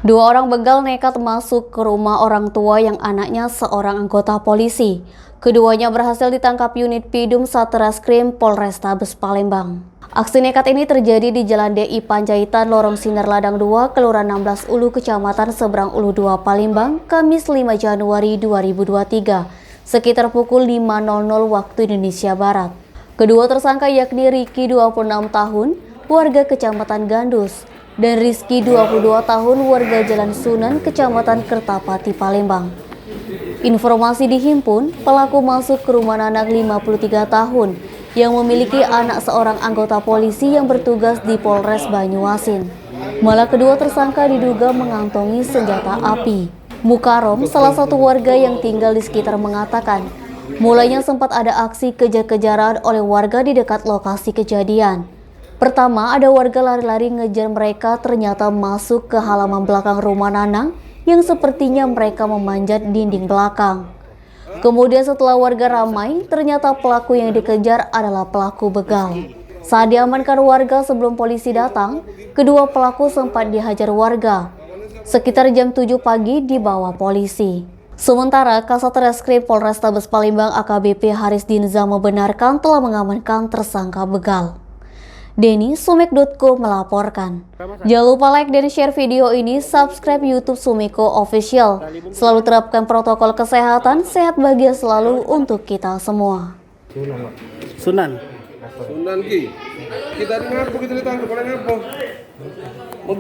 Dua orang begal nekat masuk ke rumah orang tua yang anaknya seorang anggota polisi. Keduanya berhasil ditangkap unit Pidum Satreskrim Polrestabes Palembang. Aksi nekat ini terjadi di Jalan DI Panjaitan, Lorong Sinar Ladang 2, Kelurahan 16 Ulu, Kecamatan Seberang Ulu 2, Palembang, Kamis 5 Januari 2023, sekitar pukul 5.00 waktu Indonesia Barat. Kedua tersangka yakni Riki 26 tahun, warga Kecamatan Gandus, dan Rizky 22 tahun warga Jalan Sunan, Kecamatan Kertapati, Palembang. Informasi dihimpun, pelaku masuk ke rumah Nanang 53 tahun yang memiliki anak seorang anggota polisi yang bertugas di Polres Banyuasin. Malah kedua tersangka diduga mengantongi senjata api. Mukarom, salah satu warga yang tinggal di sekitar mengatakan, mulanya sempat ada aksi kejar-kejaran oleh warga di dekat lokasi kejadian. Pertama, ada warga lari-lari ngejar mereka, ternyata masuk ke halaman belakang rumah Nanang yang sepertinya mereka memanjat dinding belakang. Kemudian setelah warga ramai, ternyata pelaku yang dikejar adalah pelaku begal. Saat diamankan warga sebelum polisi datang, kedua pelaku sempat dihajar warga. Sekitar jam 7 pagi dibawa polisi. Sementara Kasat Reskrim Polrestabes Palembang AKBP Haris Dinza membenarkan telah mengamankan tersangka begal. Denny, Sumek.co melaporkan. Jangan lupa like dan share video ini, subscribe YouTube Sumeko Official. Selalu terapkan protokol kesehatan, sehat bahagia selalu untuk kita semua. Sunan. Sunan ki. Kita ngapo kita ditangkap oleh ngapo?